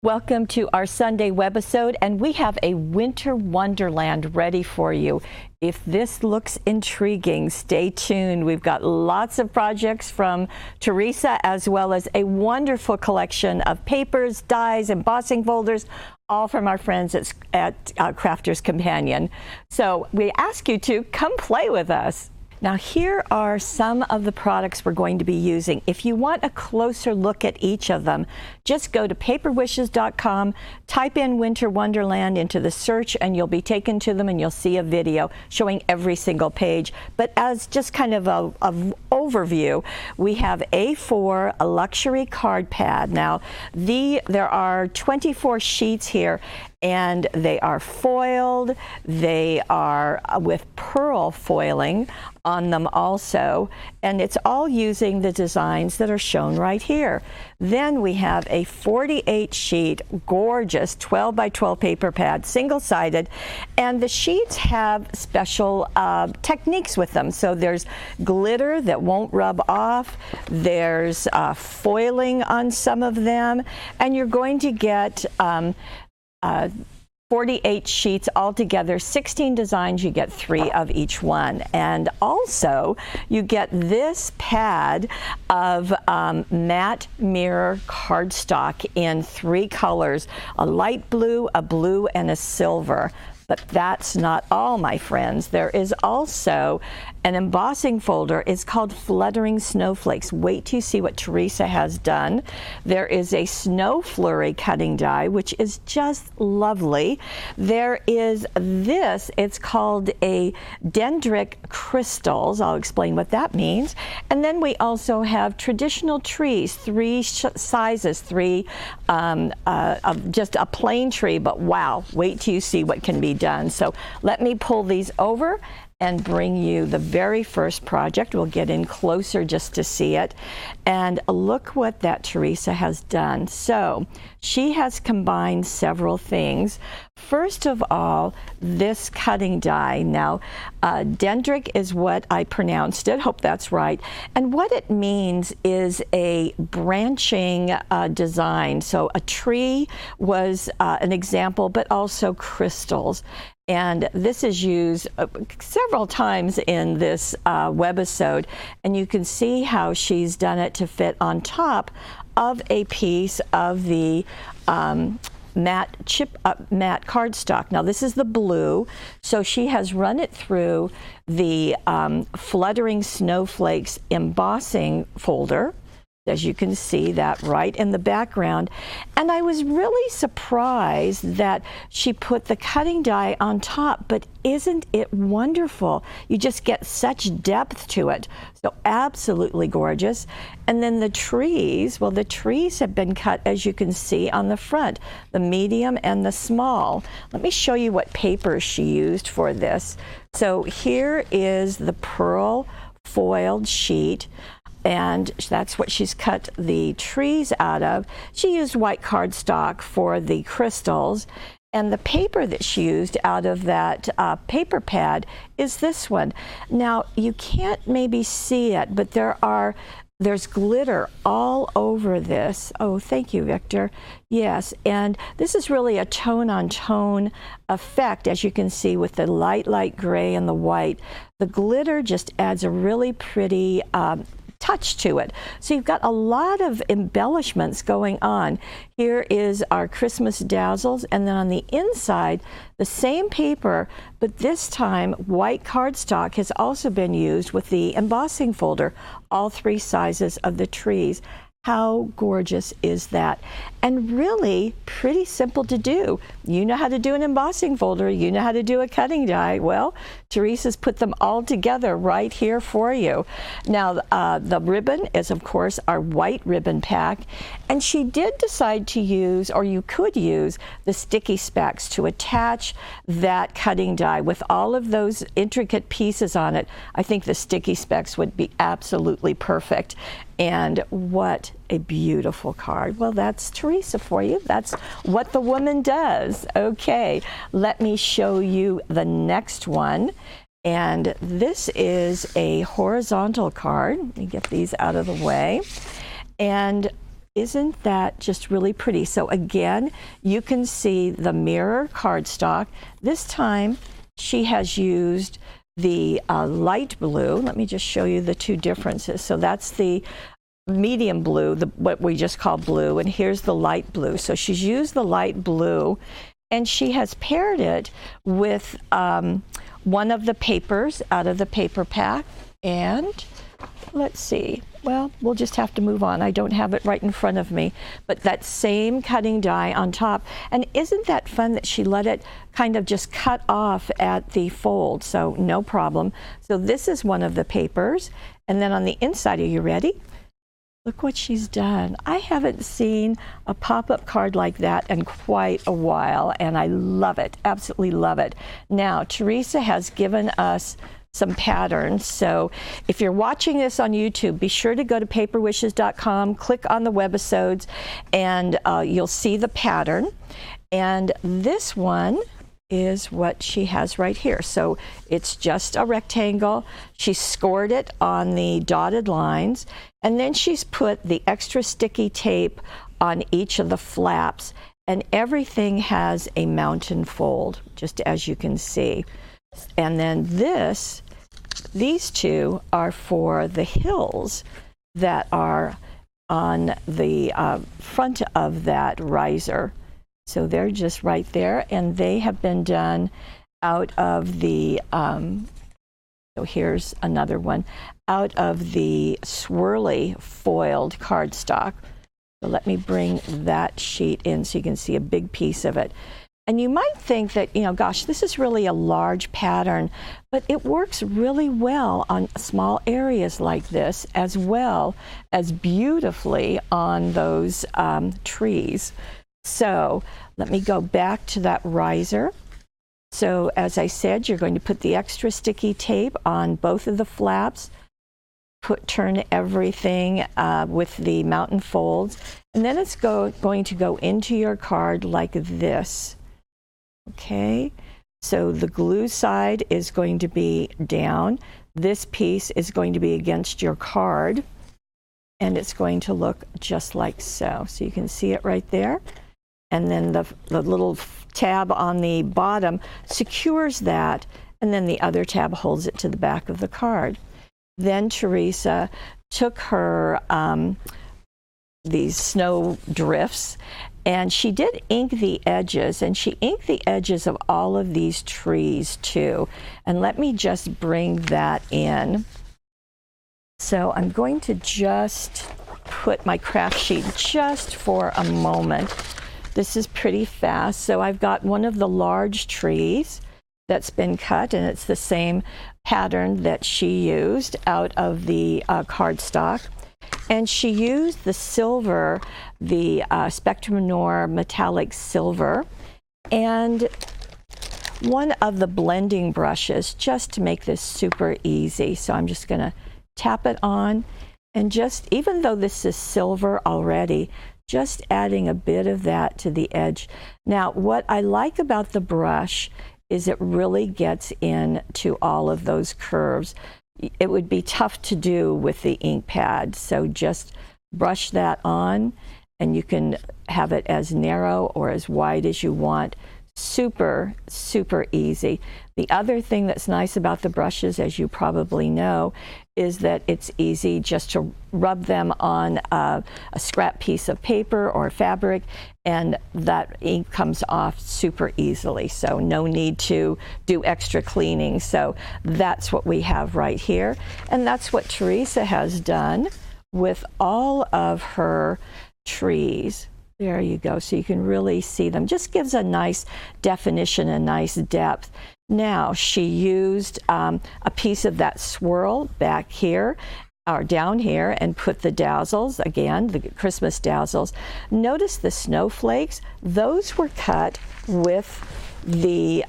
Welcome to our Sunday webisode, and we have a winter wonderland ready for you. If this looks intriguing, stay tuned. We've got lots of projects from Teresa, as well as a wonderful collection of papers, dies, embossing folders, all from our friends at Crafter's Companion. So we ask you to come play with us. Now here are some of the products we're going to be using. If you want a closer look at each of them, just go to paperwishes.com, type in Winter Wonderland into the search, and you'll be taken to them and you'll see a video showing every single page. But as just kind of a overview, we have A4, a luxury card pad. Now there are 24 sheets here, and they are foiled. They are with pearl foiling on them also, and it's all using the designs that are shown right here. Then we have a 48 sheet, gorgeous 12 by 12 paper pad, single-sided, and the sheets have special techniques with them. So there's glitter that won't rub off, there's foiling on some of them, and you're going to get 48 sheets altogether, 16 designs, you get 3 of each one. And also you get this pad of matte mirror cardstock in 3 colors, a light blue, a blue, and a silver. But that's not all, my friends. There is also an embossing folder. It's called Fluttering Snowflakes. Wait till you see what Teresa has done. There is a snow flurry cutting die, which is just lovely. There is this, it's called a dendritic crystals. I'll explain what that means. And then we also have traditional trees, 3 sizes, 3 of just a plain tree, but wow, wait till you see what can be done. So let me pull these over and bring you the very first project. We'll get in closer just to see it. And look what that Teresa has done. So she has combined several things. First of all, this cutting die. Now, dendritic is what I pronounced it. Hope that's right. And what it means is a branching design. So a tree was an example, but also crystals. And this is used several times in this webisode, and you can see how she's done it to fit on top of a piece of the matte cardstock. Now this is the blue, so she has run it through the Fluttering Snowflakes embossing folder. As you can see that right in the background. And I was really surprised that she put the cutting die on top, but isn't it wonderful? You just get such depth to it. So absolutely gorgeous. And then the trees, well, the trees have been cut, as you can see on the front, the medium and the small. Let me show you what paper she used for this. So here is the pearl foiled sheet, and that's what she's cut the trees out of. She used white cardstock for the crystals, and the paper that she used out of that paper pad is this one. Now you can't maybe see it, but there's glitter all over this. Oh, thank you, Victor. Yes, and this is really a tone-on-tone effect, as you can see with the light gray and the white. The glitter just adds a really pretty touch to it. So you've got a lot of embellishments going on. Here is our Christmas dazzles, and then on the inside, the same paper, but this time white cardstock has also been used with the embossing folder, all 3 sizes of the trees. How gorgeous is that? And really pretty simple to do. You know how to do an embossing folder, you know how to do a cutting die. Well, Teresa's put them all together right here for you. Now, the ribbon is, of course, our white ribbon pack, and she did decide to use, or you could use, the sticky specs to attach that cutting die with all of those intricate pieces on it. I think the sticky specs would be absolutely perfect. And what a beautiful card. Well, that's Teresa for you. That's what the woman does. Okay, let me show you the next one. And this is a horizontal card. Let me get these out of the way. And Isn't that just really pretty? So again, you can see the mirror cardstock. This time she has used the light blue. Let me just show you the two differences. So that's the medium blue, what we just call blue, and here's the light blue. So she's used the light blue, and she has paired it with one of the papers out of the paper pack. And let's see, well, we'll just have to move on. I don't have it right in front of me, but that same cutting die on top. And isn't that fun that she let it kind of just cut off at the fold? So no problem. So this is one of the papers. And then on the inside, are you ready? Look what she's done. I haven't seen a pop-up card like that in quite a while, and I love it, absolutely love it. Now, Teresa has given us some patterns. So if you're watching this on YouTube, be sure to go to paperwishes.com, click on the Webisodes, and you'll see the pattern. And this one is what she has right here. So it's just a rectangle. She scored it on the dotted lines, and then she's put the extra sticky tape on each of the flaps, and everything has a mountain fold, just as you can see. And then these two are for the hills that are on the front of that riser. So they're just right there, and they have been done out of the, so here's another one, out of the swirly foiled cardstock. So let me bring that sheet in so you can see a big piece of it. And you might think that, you know, gosh, this is really a large pattern, but it works really well on small areas like this, as well as beautifully on those trees. So let me go back to that riser. So as I said, you're going to put the extra sticky tape on both of the flaps, turn everything with the mountain folds, and then it's going to go into your card like this. Okay, so the glue side is going to be down. This piece is going to be against your card, and it's going to look just like so. So you can see it right there. And then the little tab on the bottom secures that, and then the other tab holds it to the back of the card. Then Teresa took her these snow drifts, and she did ink the edges, and she inked the edges of all of these trees too. And let me just bring that in. So I'm going to just put my craft sheet just for a moment. This is pretty fast. So I've got one of the large trees that's been cut, and it's the same pattern that she used out of the cardstock. And she used the silver, the Spectrum Noir metallic silver, and one of the blending brushes just to make this super easy. So I'm just going to tap it on, and just, even though this is silver already, just adding a bit of that to the edge. Now, what I like about the brush is it really gets into all of those curves. It would be tough to do with the ink pad, so just brush that on, and you can have it as narrow or as wide as you want. Super, super easy. The other thing that's nice about the brushes, as you probably know, is that it's easy just to rub them on a scrap piece of paper or fabric, and that ink comes off super easily. So no need to do extra cleaning. So that's what we have right here. And that's what Teresa has done with all of her trees. There you go. So you can really see them. Just gives a nice definition, a nice depth. Now, she used a piece of that swirl back here or down here and put the dazzles, again, the Christmas dazzles. Notice the snowflakes. Those were cut with the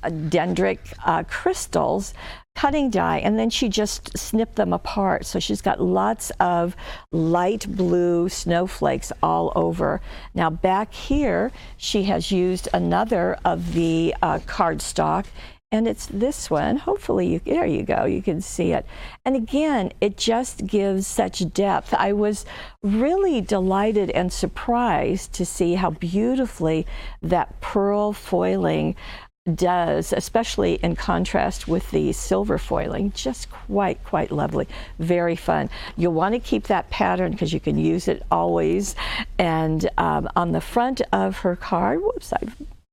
dendritic crystals cutting die, and then she just snipped them apart. So she's got lots of light blue snowflakes all over. Now back here, she has used another of the cardstock, And it's this one. Hopefully, there you go, you can see it. And again, it just gives such depth. I was really delighted and surprised to see how beautifully that pearl foiling does, especially in contrast with the silver foiling. Just quite lovely. Very fun. You'll want to keep that pattern because you can use it always. And on the front of her card, whoops, I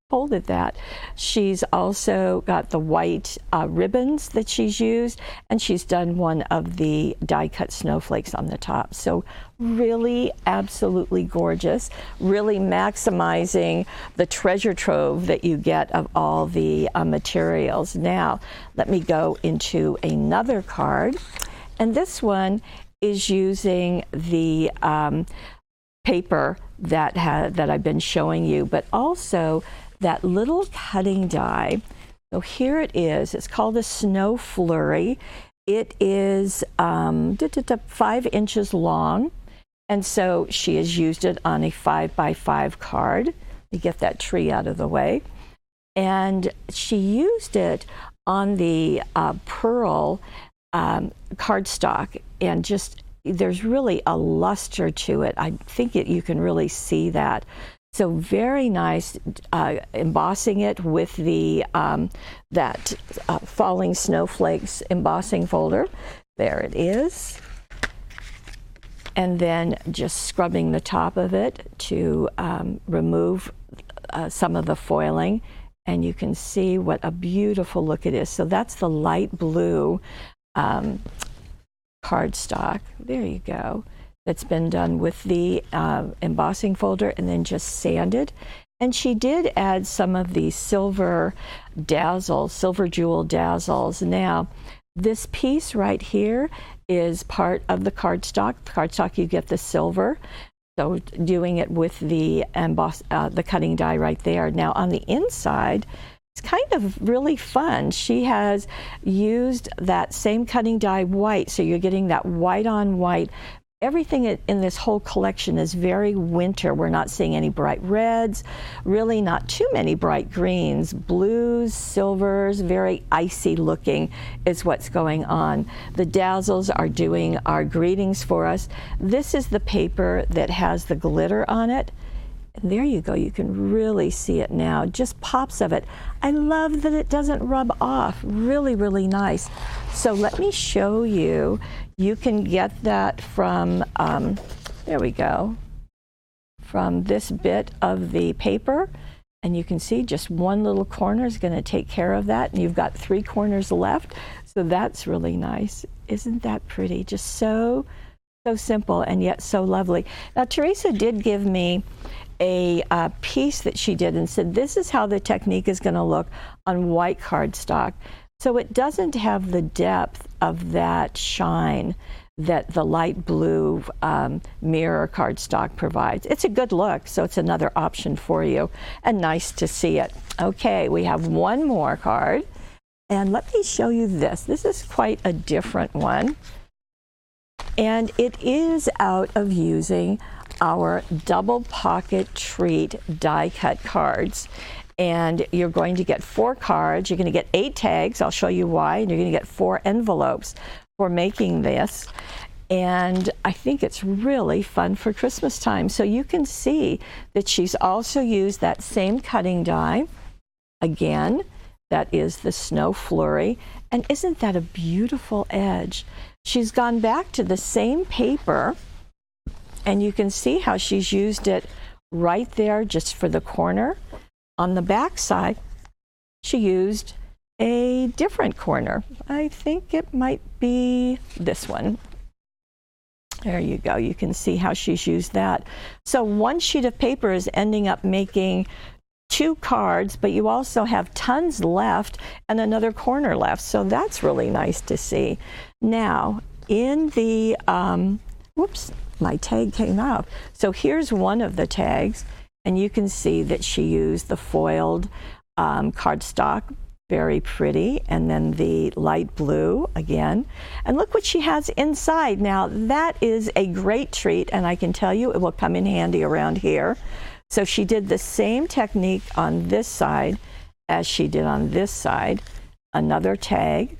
folded that. She's also got the white ribbons that she's used, and she's done one of the die-cut snowflakes on the top. So really absolutely gorgeous, really maximizing the treasure trove that you get of all the materials. Now, let me go into another card, and this one is using the paper that I've been showing you, but also that little cutting die. So here it is. It's called a Snow Flurry. It is 5 inches long, and so she has used it on a 5x5 card. Let me get that tree out of the way. And she used it on the pearl cardstock, and just there's really a luster to it. I think you can really see that. So very nice, embossing it with the falling snowflakes embossing folder. There it is. And then just scrubbing the top of it to remove some of the foiling. And you can see what a beautiful look it is. So that's the light blue cardstock. There you go. That's been done with the embossing folder and then just sanded. And she did add some of the silver dazzles, silver jewel dazzles. Now, this piece right here is part of the cardstock. The cardstock, you get the silver. So doing it with the cutting die right there. Now on the inside, it's kind of really fun. She has used that same cutting die white, so you're getting that white on white. Everything in this whole collection is very winter. We're not seeing any bright reds, really not too many bright greens. Blues, silvers, very icy looking is what's going on. The dazzles are doing our greetings for us. This is the paper that has the glitter on it. And there you go, you can really see it now, just pops of it. I love that it doesn't rub off, really, really nice. So let me show you. You can get that from, there we go, from this bit of the paper. And you can see just one little corner is going to take care of that. And you've got 3 corners left. So that's really nice. Isn't that pretty? Just so simple and yet so lovely. Now, Teresa did give me a piece that she did and said, this is how the technique is going to look on white cardstock. So it doesn't have the depth of that shine that the light blue mirror cardstock provides. It's a good look, so it's another option for you, and nice to see it. Okay, we have one more card, and let me show you this. This is quite a different one, and it is out of using our double pocket treat die cut cards. And you're going to get 4 cards. You're going to get 8 tags. I'll show you why. And you're going to get 4 envelopes for making this. And I think it's really fun for Christmas time. So you can see that she's also used that same cutting die. Again, that is the Snow Flurry. And isn't that a beautiful edge? She's gone back to the same paper. And you can see how she's used it right there just for the corner. On the back side, she used a different corner. I think it might be this one. There you go. You can see how she's used that. So one sheet of paper is ending up making 2 cards, but you also have tons left and another corner left. So that's really nice to see. Now, in the, whoops, my tag came out. So here's one of the tags. And you can see that she used the foiled cardstock, very pretty, and then the light blue again. And look what she has inside. Now, that is a great treat, and I can tell you it will come in handy around here. So she did the same technique on this side as she did on this side. another tag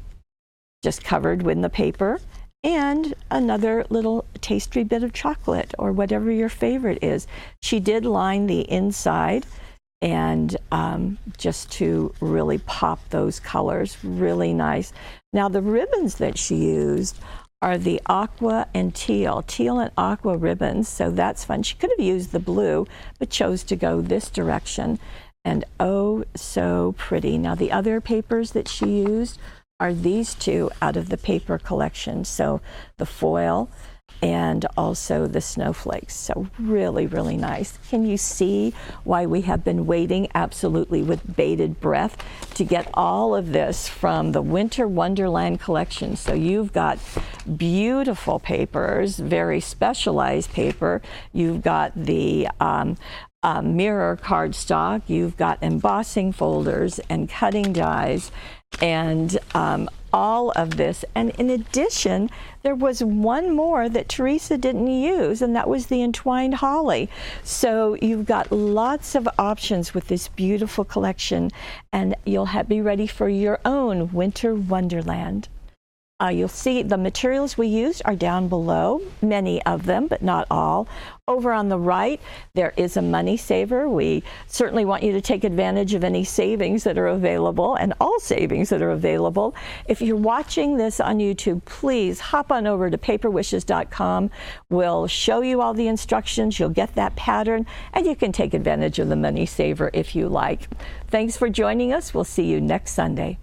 just covered with the paper, and another little tasty bit of chocolate or whatever your favorite is. She did line the inside, and just to really pop those colors, really nice. Now the ribbons that she used are the aqua and teal and aqua ribbons, so that's fun. She could have used the blue, but chose to go this direction, and oh, so pretty. Now the other papers that she used are these two out of the paper collection, so the foil and also the snowflakes. So really, really nice. Can you see why we have been waiting absolutely with bated breath to get all of this from the Winter Wonderland collection? So you've got beautiful papers, very specialized paper. You've got the mirror cardstock. You've got embossing folders and cutting dies, and all of this. And in addition, there was one more that Teresa didn't use, and that was the entwined holly. So you've got lots of options with this beautiful collection, and you'll be ready for your own Winter Wonderland. You'll see the materials we used are down below, many of them, but not all. Over on the right, there is a money saver. We certainly want you to take advantage of any savings that are available, and all savings that are available. If you're watching this on YouTube, please hop on over to paperwishes.com. We'll show you all the instructions. You'll get that pattern, and you can take advantage of the money saver if you like. Thanks for joining us. We'll see you next Sunday.